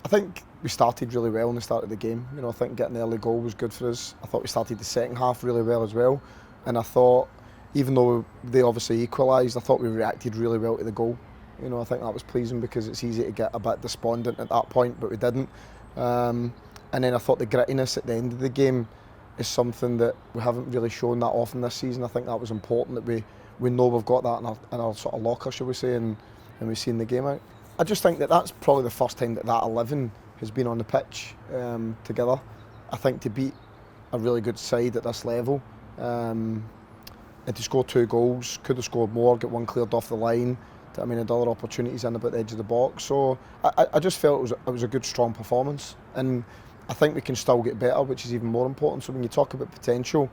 I think we started really well in the start of the game. I think getting the early goal was good for us. I thought we started the second half really well as well. And I thought, even though they obviously equalised, I thought we reacted really well to the goal. I think that was pleasing because it's easy to get a bit despondent at that point, but we didn't. And then I thought the grittiness at the end of the game is something that we haven't really shown that often this season. I think that was important that we know we've got that in our sort of locker, shall we say, and we've seen the game out. I just think that's probably the first time that 11 has been on the pitch together. I think to beat a really good side at this level and to score 2 goals, could have scored more, get one cleared off the line. Had other opportunities in about the edge of the box. So I just felt it was a good, strong performance. And I think we can still get better, which is even more important. So when you talk about potential,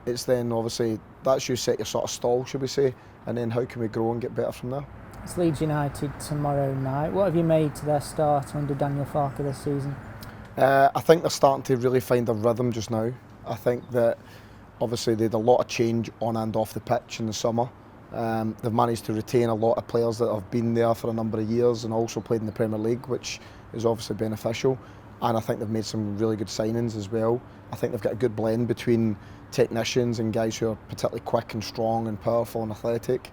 it's then obviously that's you set your sort of stall, should we say, and then how can we grow and get better from there. It's Leeds United tomorrow night. What have you made to their start under Daniel Farke this season? I think they're starting to really find a rhythm just now. I think that obviously they had a lot of change on and off the pitch in the summer. They've managed to retain a lot of players that have been there for a number of years and also played in the Premier League, which is obviously beneficial. And I think they've made some really good signings as well. I think they've got a good blend between technicians and guys who are particularly quick and strong and powerful and athletic.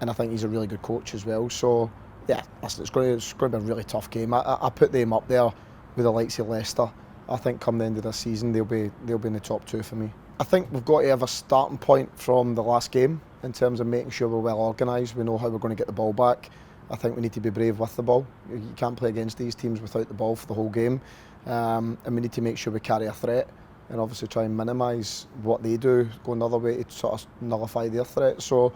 And I think he's a really good coach as well. So yeah, listen, it's going to be a really tough game. I put them up there with the likes of Leicester. I think come the end of this season they'll be in the top 2 for me. I think we've got to have a starting point from the last game in terms of making sure we're well organised. We know how we're going to get the ball back. I think we need to be brave with the ball. You can't play against these teams without the ball for the whole game. And we need to make sure we carry a threat and obviously try and minimise what they do, go another way to sort of nullify their threat. So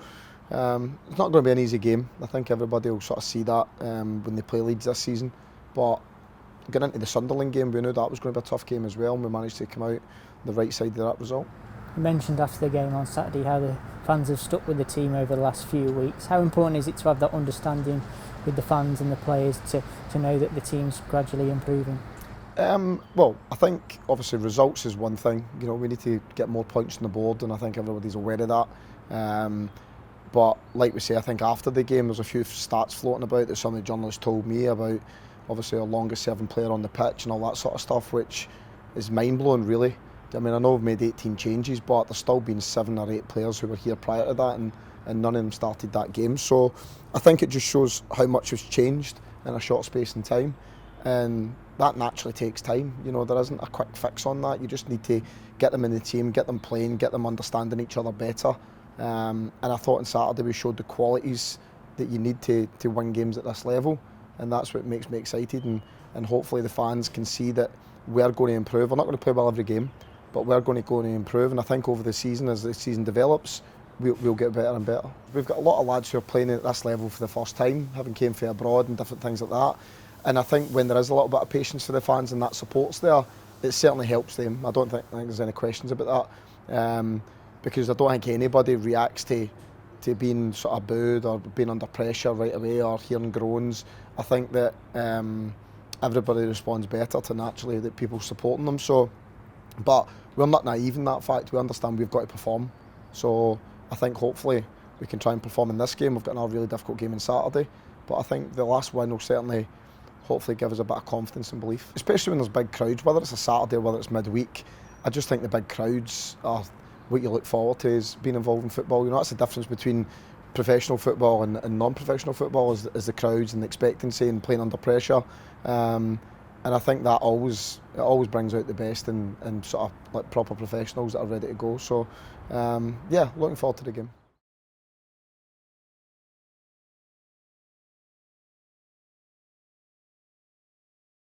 it's not going to be an easy game. I think everybody will sort of see that when they play Leeds this season. But going into the Sunderland game, we knew that was going to be a tough game as well, and we managed to come out the right side of that result. You mentioned after the game on Saturday how the fans have stuck with the team over the last few weeks. How important is it to have that understanding with the fans and the players to know that the team's gradually improving? Well, I think obviously results is one thing. We need to get more points on the board, and I think everybody's aware of that. But like we say, I think after the game there's a few stats floating about that some of the journalists told me about, obviously our longest serving player on the pitch and all that sort of stuff, which is mind-blowing really. I know we've made 18 changes, but there's still been 7 or 8 players who were here prior to that, and none of them started that game. So I think it just shows how much has changed in a short space in time, and that naturally takes time. There isn't a quick fix on that. You just need to get them in the team, get them playing, get them understanding each other better. And I thought on Saturday we showed the qualities that you need to win games at this level, and that's what makes me excited, and hopefully the fans can see that we're going to improve. We're not going to play well every game, but we're going to go and improve, and I think over the season, as the season develops, we'll get better and better. We've got a lot of lads who are playing at this level for the first time, having came from abroad and different things like that, and I think when there is a little bit of patience for the fans and that support's there, it certainly helps them. I don't think there's any questions about that, because I don't think anybody reacts to being sort of booed or being under pressure right away or hearing groans. I think that everybody responds better to naturally that people supporting them. So, but we're not naive in that fact. We understand we've got to perform. So I think hopefully we can try and perform in this game. We've got another really difficult game on Saturday, but I think the last win will certainly hopefully give us a bit of confidence and belief, especially when there's big crowds, whether it's a Saturday or whether it's midweek. I just think the big crowds are what you look forward to as being involved in football. That's the difference between professional football and non-professional football is the crowds and the expectancy and playing under pressure. And I think that always brings out the best in sort of like proper professionals that are ready to go. So yeah, looking forward to the game.